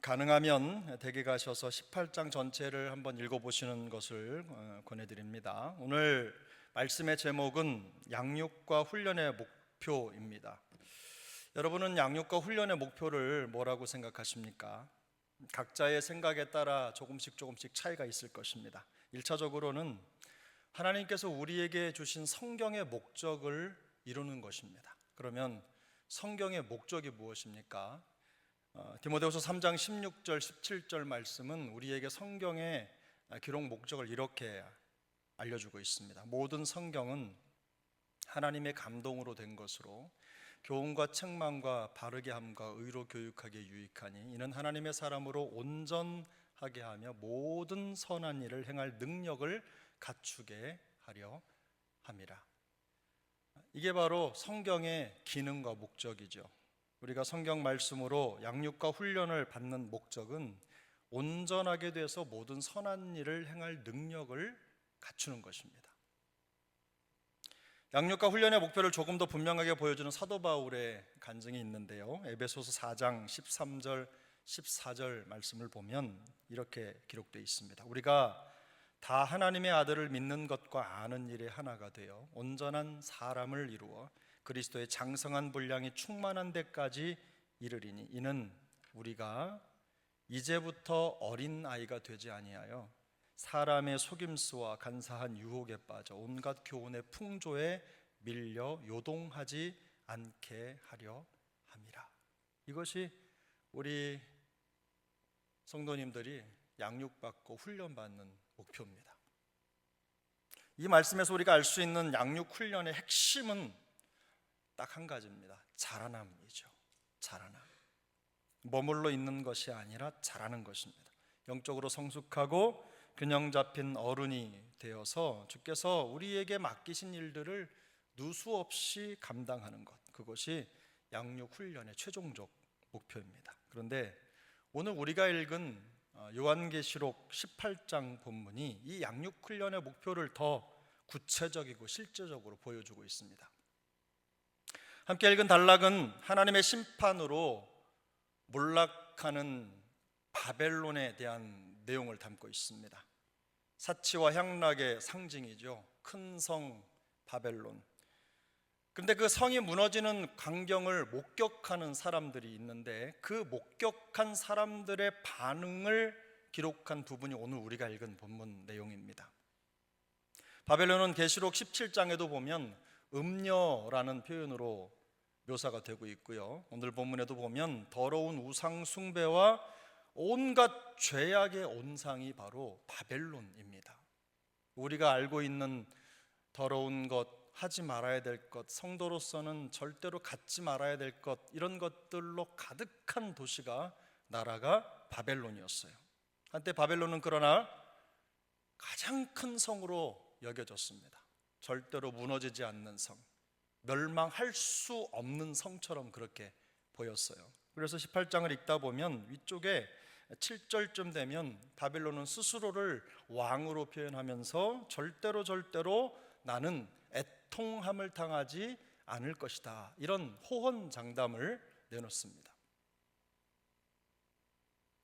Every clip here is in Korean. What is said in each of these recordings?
가능하면 댁에 가셔서 18장 전체를 한번 읽어보시는 것을 권해드립니다. 오늘 말씀의 제목은 양육과 훈련의 목표입니다. 여러분은 양육과 훈련의 목표를 뭐라고 생각하십니까? 각자의 생각에 따라 조금씩 차이가 있을 것입니다. 1차적으로는 하나님께서 우리에게 주신 성경의 목적을 이루는 것입니다. 그러면 성경의 목적이 무엇입니까? 디모데후서 3장 16절 17절 말씀은 우리에게 성경의 기록 목적을 이렇게 알려주고 있습니다. 모든 성경은 하나님의 감동으로 된 것으로 교훈과 책망과 바르게 함과 의로 교육하기에 유익하니 이는 하나님의 사람으로 온전하게 하며 모든 선한 일을 행할 능력을 갖추게 하려 함이라. 이게 바로 성경의 기능과 목적이죠. 우리가 성경 말씀으로 양육과 훈련을 받는 목적은 온전하게 돼서 모든 선한 일을 행할 능력을 갖추는 것입니다. 양육과 훈련의 목표를 조금 더 분명하게 보여주는 사도 바울의 간증이 있는데요, 에베소서 4장 13절 14절 말씀을 보면 이렇게 기록되어 있습니다. 우리가 다 하나님의 아들을 믿는 것과 아는 일에 하나가 되어 온전한 사람을 이루어 그리스도의 장성한 분량이 충만한 데까지 이르리니 이는 우리가 이제부터 어린 아이가 되지 아니하여 사람의 속임수와 간사한 유혹에 빠져 온갖 교훈의 풍조에 밀려 요동하지 않게 하려 함이라. 이것이 우리 성도님들이 양육받고 훈련받는 목표입니다. 이 말씀에서 우리가 알 수 있는 양육 훈련의 핵심은 딱 한 가지입니다. 자라남이죠. 자라남. 머물러 있는 것이 아니라 자라는 것입니다. 영적으로 성숙하고 균형 잡힌 어른이 되어서 주께서 우리에게 맡기신 일들을 누수 없이 감당하는 것, 그것이 양육 훈련의 최종적 목표입니다. 그런데 오늘 우리가 읽은 요한계시록 18장 본문이 이 양육 훈련의 목표를 더 구체적이고 실제적으로 보여주고 있습니다. 함께 읽은 단락은 하나님의 심판으로 몰락하는 바벨론에 대한 내용을 담고 있습니다. 사치와 향락의 상징이죠. 큰 성 바벨론. 그런데 그 성이 무너지는 광경을 목격하는 사람들이 있는데 그 목격한 사람들의 반응을 기록한 부분이 오늘 우리가 읽은 본문 내용입니다. 바벨론은 계시록 17장에도 보면 음녀라는 표현으로 묘사가 되고 있고요, 오늘 본문에도 보면 더러운 우상 숭배와 온갖 죄악의 온상이 바로 바벨론입니다. 우리가 알고 있는 더러운 것, 하지 말아야 될 것, 성도로서는 절대로 갖지 말아야 될 것, 이런 것들로 가득한 도시가, 나라가 바벨론이었어요. 한때 바벨론은 그러나 가장 큰 성으로 여겨졌습니다. 절대로 무너지지 않는 성, 멸망할 수 없는 성처럼 그렇게 보였어요. 그래서 18장을 읽다 보면 위쪽에 7절쯤 되면 바벨론은 스스로를 왕으로 표현하면서 절대로 나는 애통함을 당하지 않을 것이다, 이런 호언장담을 내놓습니다.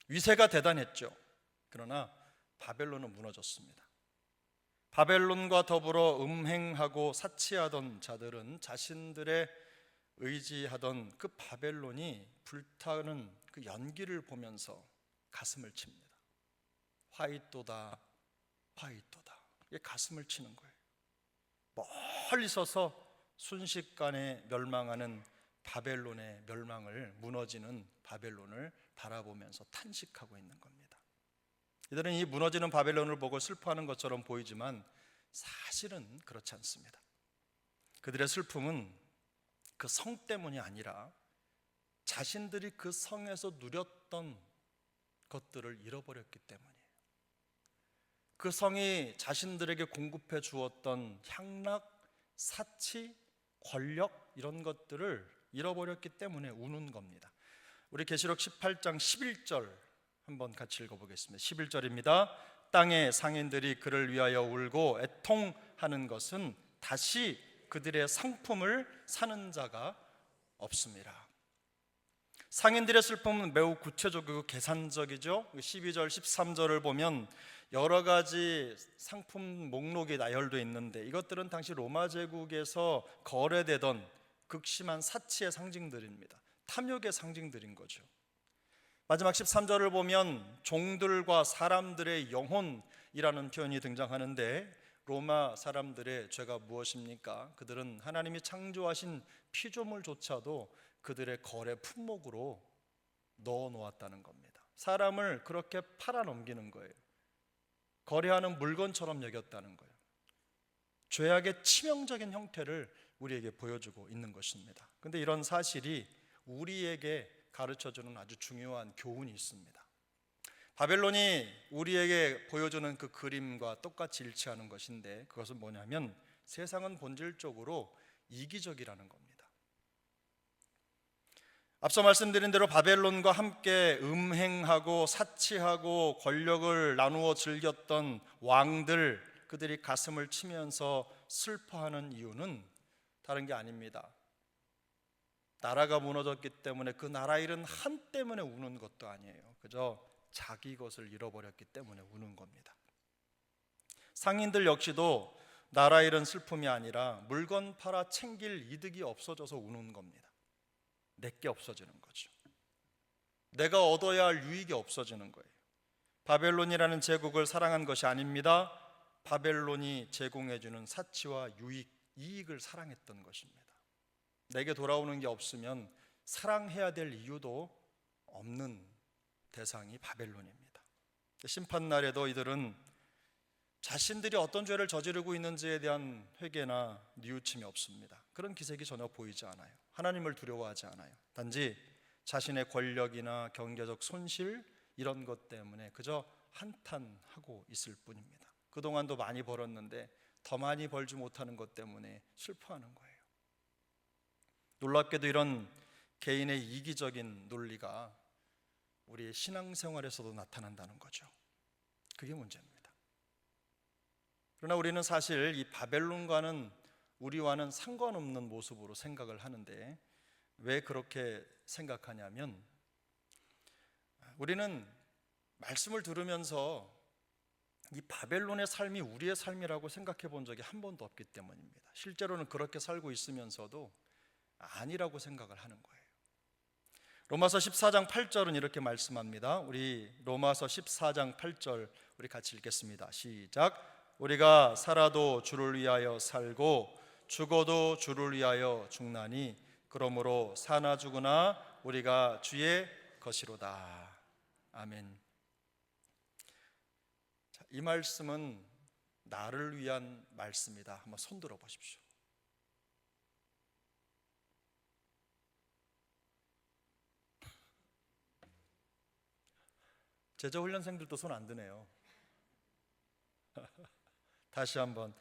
위세가 대단했죠. 그러나 바벨론은 무너졌습니다. 바벨론과 더불어 음행하고 사치하던 자들은 자신들의 의지하던 그 바벨론이 불타는 그 연기를 보면서 가슴을 칩니다. 화이또다, 화이또다. 이게 가슴을 치는 거예요. 멀리 서서 순식간에 멸망하는 바벨론의 멸망을, 무너지는 바벨론을 바라보면서 탄식하고 있는 겁니다. 이들은 이 무너지는 바벨론을 보고 슬퍼하는 것처럼 보이지만 사실은 그렇지 않습니다. 그들의 슬픔은 그 성 때문이 아니라 자신들이 그 성에서 누렸던 것들을 잃어버렸기 때문이에요. 그 성이 자신들에게 공급해 주었던 향락, 사치, 권력, 이런 것들을 잃어버렸기 때문에 우는 겁니다. 우리 계시록 18장 11절 한번 같이 읽어보겠습니다. 11절입니다. 땅의 상인들이 그를 위하여 울고 애통하는 것은 다시 그들의 상품을 사는 자가 없습니다. 상인들의 슬픔은 매우 구체적이고 계산적이죠. 12절, 13절을 보면 여러 가지 상품 목록이 나열되어 있는데 이것들은 당시 로마 제국에서 거래되던 극심한 사치의 상징들입니다. 탐욕의 상징들인 거죠. 마지막 13절을 보면 종들과 사람들의 영혼이라는 표현이 등장하는데 로마 사람들의 죄가 무엇입니까? 그들은 하나님이 창조하신 피조물조차도 그들의 거래 품목으로 넣어 놓았다는 겁니다. 사람을 그렇게 팔아넘기는 거예요. 거래하는 물건처럼 여겼다는 거예요. 죄악의 치명적인 형태를 우리에게 보여주고 있는 것입니다. 그런데 이런 사실이 우리에게 가르쳐주는 아주 중요한 교훈이 있습니다. 바벨론이 우리에게 보여주는 그 그림과 똑같이 일치하는 것인데 그것은 뭐냐면 세상은 본질적으로 이기적이라는 겁니다. 앞서 말씀드린 대로 바벨론과 함께 음행하고 사치하고 권력을 나누어 즐겼던 왕들, 그들이 가슴을 치면서 슬퍼하는 이유는 다른 게 아닙니다. 나라가 무너졌기 때문에 그 나라 잃은 한 때문에 우는 것도 아니에요. 그저 자기 것을 잃어버렸기 때문에 우는 겁니다. 상인들 역시도 나라 잃은 슬픔이 아니라 물건 팔아 챙길 이득이 없어져서 우는 겁니다. 내게 없어지는 거죠. 내가 얻어야 할 유익이 없어지는 거예요. 바벨론이라는 제국을 사랑한 것이 아닙니다. 바벨론이 제공해주는 사치와 이익을 사랑했던 것입니다. 내게 돌아오는 게 없으면 사랑해야 될 이유도 없는 대상이 바벨론입니다. 심판날에도 이들은 자신들이 어떤 죄를 저지르고 있는지에 대한 회개나 뉘우침이 없습니다. 그런 기색이 전혀 보이지 않아요. 하나님을 두려워하지 않아요. 단지 자신의 권력이나 경제적 손실 이런 것 때문에 그저 한탄하고 있을 뿐입니다. 그동안도 많이 벌었는데 더 많이 벌지 못하는 것 때문에 슬퍼하는 거예요. 놀랍게도 이런 개인의 이기적인 논리가 우리의 신앙생활에서도 나타난다는 거죠. 그게 문제입니다. 그러나 우리는 사실 이 바벨론과는 우리와는 상관없는 모습으로 생각을 하는데 왜 그렇게 생각하냐면 우리는 말씀을 들으면서 이 바벨론의 삶이 우리의 삶이라고 생각해 본 적이 한 번도 없기 때문입니다. 실제로는 그렇게 살고 있으면서도 아니라고 생각을 하는 거예요. 로마서 14장 8절은 이렇게 말씀합니다. 우리 로마서 14장 8절 우리 같이 읽겠습니다. 시작. 우리가 살아도 주를 위하여 살고 죽어도 주를 위하여 죽나니 그러므로 사나 죽으나 우리가 주의 것이로다. 아멘. 자, 이 말씀은 나를 위한 말씀이다. 한번 손들어 보십시오. 제자훈련생들도 손 안 드네요. 다시 한번.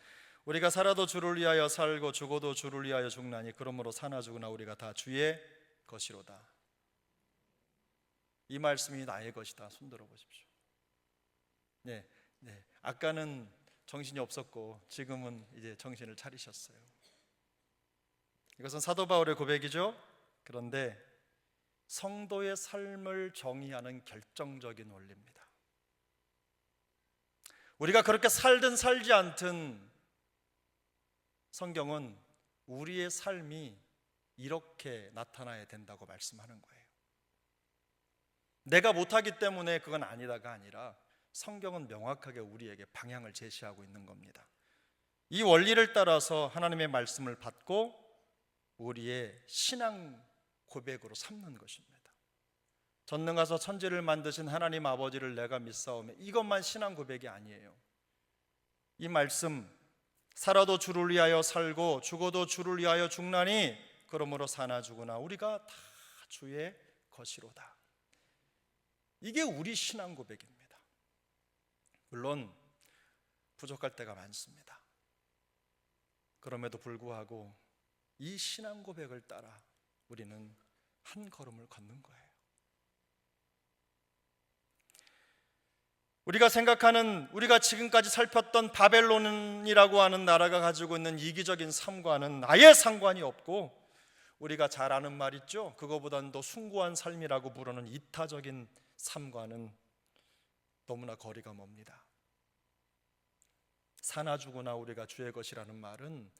우리가 살아도 주를 위하여 살고 죽어도 주를 위하여 죽나니 그러므로 사나 죽으나 우리가 다 주의 것이로다. 이 말씀이 나의 것이다. 손들어 보십시오. 네. 아까는 정신이 없었고 지금은 이제 정신을 차리셨어요. 이것은 사도 바울의 고백이죠. 그런데 성도의 삶을 정의하는 결정적인 원리입니다. 우리가 그렇게 살든 살지 않든 성경은 우리의 삶이 이렇게 나타나야 된다고 말씀하는 거예요. 내가 못하기 때문에 그건 아니다가 아니라 성경은 명확하게 우리에게 방향을 제시하고 있는 겁니다. 이 원리를 따라서 하나님의 말씀을 받고 우리의 신앙 고백으로 삼는 것입니다. 전능하사 천지를 만드신 하나님 아버지를 내가 믿사오며 이것만 신앙 고백이 아니에요. 이 말씀 살아도 주를 위하여 살고 죽어도 주를 위하여 죽나니 그러므로 사나 죽으나 우리가 다 주의 것이로다. 이게 우리 신앙 고백입니다. 물론 부족할 때가 많습니다. 그럼에도 불구하고 이 신앙 고백을 따라 우리는 한 걸음을 걷는 거예요. 우리가 생각하는, 우리가 지금까지 살폈던 바벨론이라고 하는 나라가 가지고 있는 이기적인 삶과는 아예 상관이 없고 우리가 잘 아는 말 있죠? 그거보다는 더 숭고한 삶이라고 부르는 이타적인 삶과는 너무나 거리가 멉니다. 사나 죽으나 우리가 주의 것이라는 말은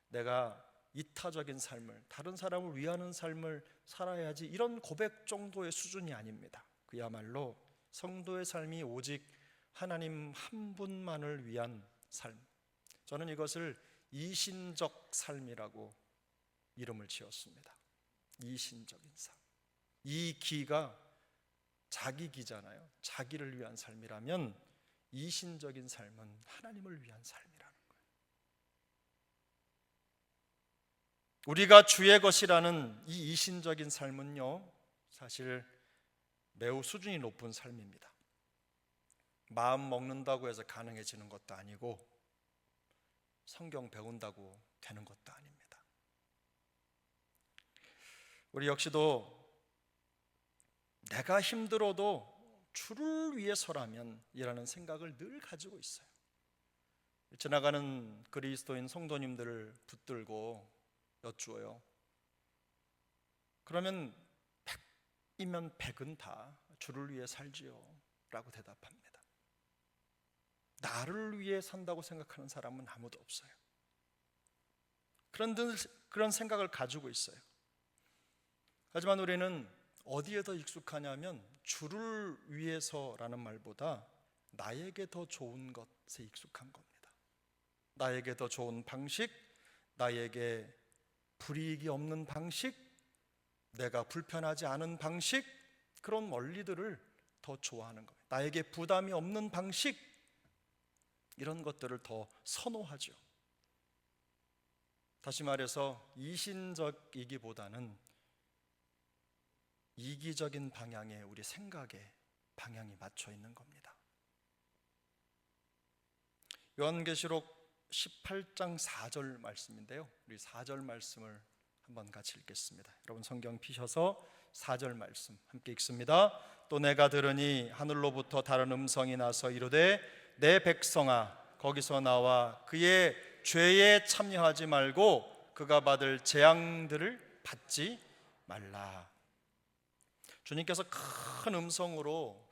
내가 이타적인 삶을, 다른 사람을 위하는 삶을 살아야지, 이런 고백 정도의 수준이 아닙니다. 그야말로 성도의 삶이 오직 하나님 한 분만을 위한 삶, 저는 이것을 이신적 삶이라고 이름을 지었습니다. 이신적인 삶. 이 기가 자기 기잖아요. 자기를 위한 삶이라면 이신적인 삶은 하나님을 위한 삶이라는 거예요. 우리가 주의 것이라는 이 이신적인 삶은요, 사실 매우 수준이 높은 삶입니다. 마음 먹는다고 해서 가능해지는 것도 아니고 성경 배운다고 되는 것도 아닙니다. 우리 역시도 내가 힘들어도 주를 위해서라면 이라는 생각을 늘 가지고 있어요. 지나가는 그리스도인 성도님들을 붙들고 여쭈어요. 그러면 100이면 100은 다 주를 위해 살지요 라고 대답합니다. 나를 위해 산다고 생각하는 사람은 아무도 없어요. 그런 생각을 가지고 있어요. 하지만 우리는 어디에 더 익숙하냐면 주를 위해서라는 말보다 나에게 더 좋은 것에 익숙한 겁니다. 나에게 더 좋은 방식, 나에게 불이익이 없는 방식, 내가 불편하지 않은 방식, 그런 원리들을 더 좋아하는 겁니다. 나에게 부담이 없는 방식, 이런 것들을 더 선호하죠. 다시 말해서 이신적이기보다는 이기적인 방향에 우리 생각의 방향이 맞춰 있는 겁니다. 요한계시록 18장 4절 말씀인데요, 우리 4절 말씀을 한번 같이 읽겠습니다. 여러분 성경 피셔서 4절 말씀 함께 읽습니다. 또 내가 들으니 하늘로부터 다른 음성이 나서 이르되 내 백성아 거기서 나와 그의 죄에 참여하지 말고 그가 받을 재앙들을 받지 말라. 주님께서 큰 음성으로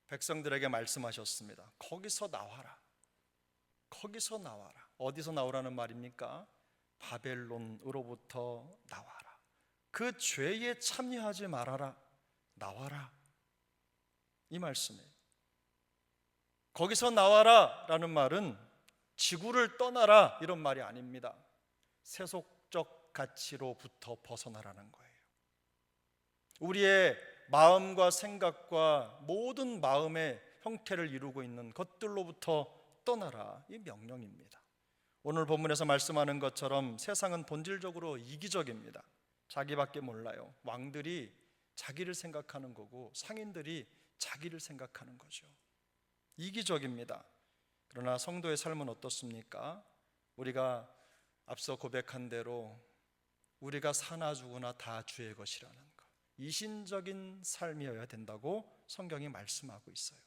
백성들에게 말씀하셨습니다. 거기서 나와라. 거기서 나와라. 어디서 나오라는 말입니까? 바벨론으로부터 나와라. 그 죄에 참여하지 말아라. 나와라. 이 말씀이에요. 거기서 나와라 라는 말은 지구를 떠나라 이런 말이 아닙니다. 세속적 가치로부터 벗어나라는 거예요. 우리의 마음과 생각과 모든 마음의 형태를 이루고 있는 것들로부터 떠나라, 이 명령입니다. 오늘 본문에서 말씀하는 것처럼 세상은 본질적으로 이기적입니다. 자기밖에 몰라요. 왕들이 자기를 생각하는 거고 상인들이 자기를 생각하는 거죠. 이기적입니다. 그러나 성도의 삶은 어떻습니까? 우리가 앞서 고백한 대로 우리가 사나 죽으나 다 주의 것이라는 것, 이신적인 삶이어야 된다고 성경이 말씀하고 있어요.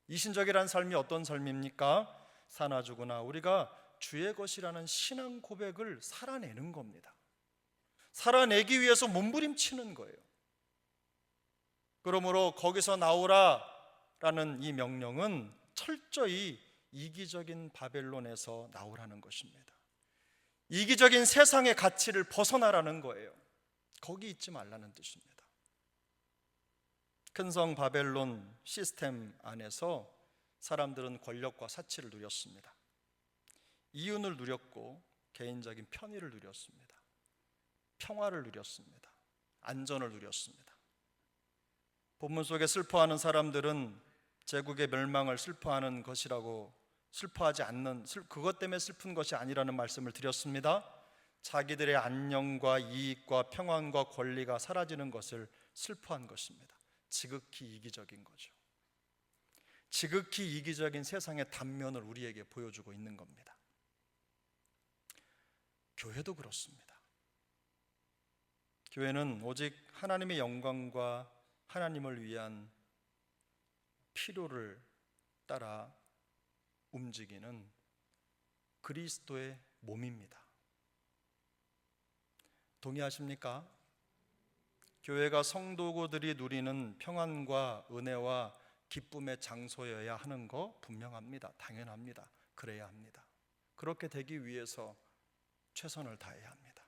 이신적이라는 삶이 어떤 삶입니까? 사나 죽으나 우리가 주의 것이라는 신앙 고백을 살아내는 겁니다. 살아내기 위해서 몸부림치는 거예요. 그러므로 거기서 나오라 라는 이 명령은 철저히 이기적인 바벨론에서 나오라는 것입니다. 이기적인 세상의 가치를 벗어나라는 거예요. 거기 있지 말라는 뜻입니다. 큰 성 바벨론 시스템 안에서 사람들은 권력과 사치를 누렸습니다. 이윤을 누렸고 개인적인 편의를 누렸습니다. 평화를 누렸습니다. 안전을 누렸습니다. 본문 속에 슬퍼하는 사람들은 제국의 멸망을 슬퍼하는 것이라고, 슬퍼하지 않는, 그것 때문에 슬픈 것이 아니라는 말씀을 드렸습니다. 자기들의 안녕과 이익과 평안과 권리가 사라지는 것을 슬퍼한 것입니다. 지극히 이기적인 거죠. 지극히 이기적인 세상의 단면을 우리에게 보여주고 있는 겁니다. 교회도 그렇습니다. 교회는 오직 하나님의 영광과 하나님을 위한 필요를 따라 움직이는 그리스도의 몸입니다. 동의하십니까? 교회가 성도들이 누리는 평안과 은혜와 기쁨의 장소여야 하는 거 분명합니다. 당연합니다. 그래야 합니다. 그렇게 되기 위해서 최선을 다해야 합니다.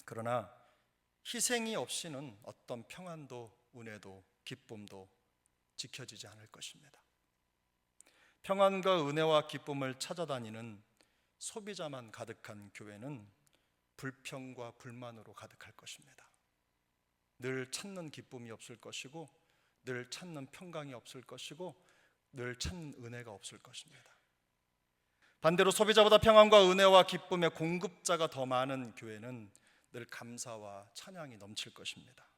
그러나 희생이 없이는 어떤 평안도 은혜도 기쁨도 지켜지지 않을 것입니다. 평안과 은혜와 기쁨을 찾아다니는 소비자만 가득한 교회는 불평과 불만으로 가득할 것입니다. 늘 찾는 기쁨이 없을 것이고, 늘 찾는 평강이 없을 것이고, 늘 찾는 은혜가 없을 것입니다. 반대로 소비자보다 평안과 은혜와 기쁨의 공급자가 더 많은 교회는 늘 감사와 찬양이 넘칠 것입니다.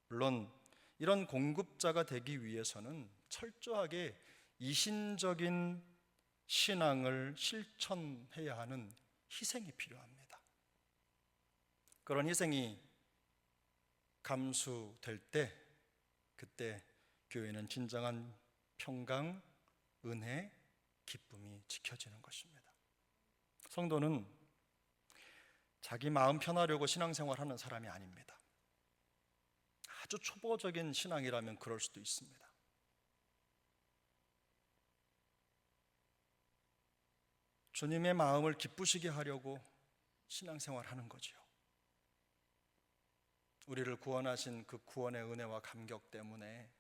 물론 이런 공급자가 되기 위해서는 철저하게 이신적인 신앙을 실천해야 하는 희생이 필요합니다. 그런 희생이 감수될 때, 그때 교회는 진정한 평강, 은혜, 기쁨이 지켜지는 것입니다. 성도는 자기 마음 편하려고 신앙생활하는 사람이 아닙니다. 아주 초보적인 신앙이라면 그럴 수도 있습니다. 주님의 마음을 기쁘시게 하려고 신앙생활하는 거지요. 우리를 구원하신 그 구원의 은혜와 감격 때문에,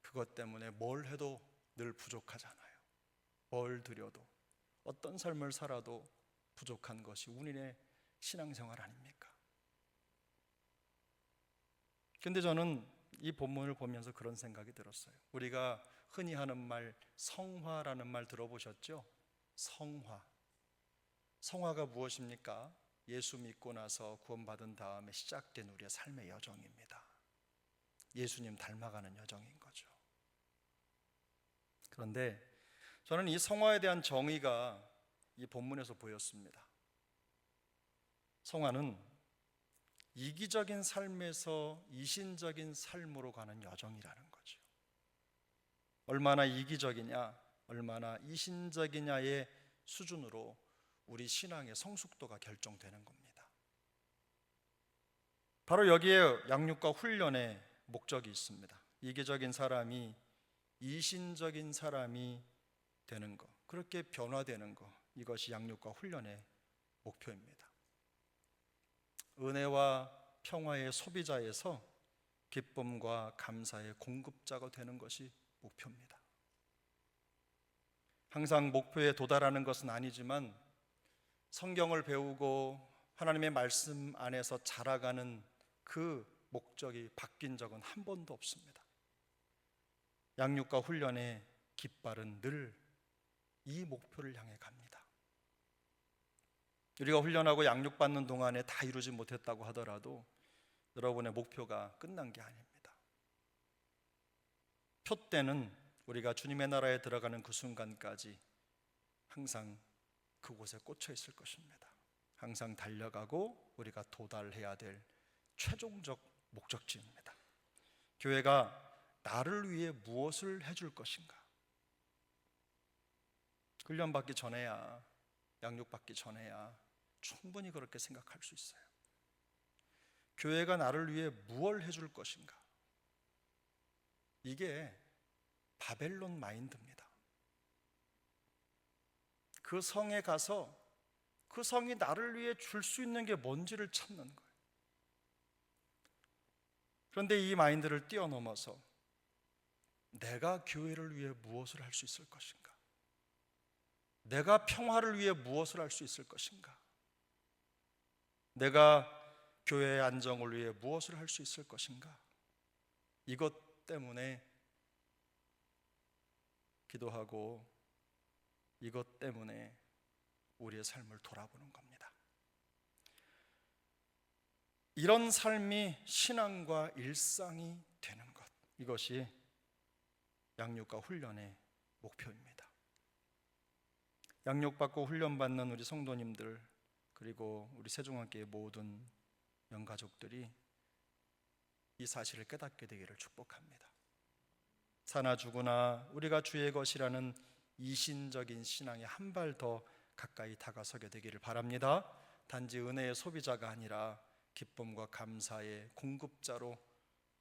그것 때문에 뭘 해도 늘 부족하잖아요. 뭘 드려도, 어떤 삶을 살아도 부족한 것이 우리의 신앙생활 아닙니까? 근데 저는 이 본문을 보면서 그런 생각이 들었어요. 우리가 흔히 하는 말, 성화라는 말 들어보셨죠? 성화. 성화가 무엇입니까? 예수 믿고 나서 구원받은 다음에 시작된 우리의 삶의 여정입니다. 예수님 닮아가는 여정인 거죠. 그런데 저는 이 성화에 대한 정의가 이 본문에서 보였습니다. 성화는 이기적인 삶에서 이신적인 삶으로 가는 여정이라는 거죠. 얼마나 이기적이냐, 얼마나 이신적이냐의 수준으로 우리 신앙의 성숙도가 결정되는 겁니다. 바로 여기에 양육과 훈련의 목적이 있습니다. 이기적인 사람이 이신적인 사람이 되는 것, 그렇게 변화되는 것, 이것이 양육과 훈련의 목표입니다. 은혜와 평화의 소비자에서 기쁨과 감사의 공급자가 되는 것이 목표입니다. 항상 목표에 도달하는 것은 아니지만 성경을 배우고 하나님의 말씀 안에서 자라가는 그 목적이 바뀐 적은 한 번도 없습니다. 양육과 훈련의 깃발은 늘 이 목표를 향해 갑니다. 우리가 훈련하고 양육받는 동안에 다 이루지 못했다고 하더라도 여러분의 목표가 끝난 게 아닙니다. 표대는 우리가 주님의 나라에 들어가는 그 순간까지 항상 그곳에 꽂혀 있을 것입니다. 항상 달려가고 우리가 도달해야 될 최종적 목적지입니다. 교회가 나를 위해 무엇을 해줄 것인가? 훈련받기 전에야, 양육받기 전에야 충분히 그렇게 생각할 수 있어요. 교회가 나를 위해 무엇을 해줄 것인가? 이게 바벨론 마인드입니다. 그 성에 가서 그 성이 나를 위해 줄 수 있는 게 뭔지를 찾는 거예요. 그런데 이 마인드를 뛰어넘어서 내가 교회를 위해 무엇을 할 수 있을 것인가? 내가 평화를 위해 무엇을 할 수 있을 것인가? 내가 교회의 안정을 위해 무엇을 할 수 있을 것인가? 이것 때문에 기도하고 이것 때문에 우리의 삶을 돌아보는 겁니다. 이런 삶이 신앙과 일상이 되는 것, 이것이 양육과 훈련의 목표입니다. 양육받고 훈련받는 우리 성도님들, 그리고 우리 세종학교의 모든 영가족들이 이 사실을 깨닫게 되기를 축복합니다. 사나 죽으나 우리가 주의 것이라는 이신적인 신앙에 한 발 더 가까이 다가서게 되기를 바랍니다. 단지 은혜의 소비자가 아니라 기쁨과 감사의 공급자로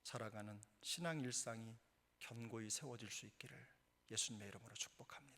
살아가는 신앙 일상이 견고히 세워질 수 있기를 예수님의 이름으로 축복합니다.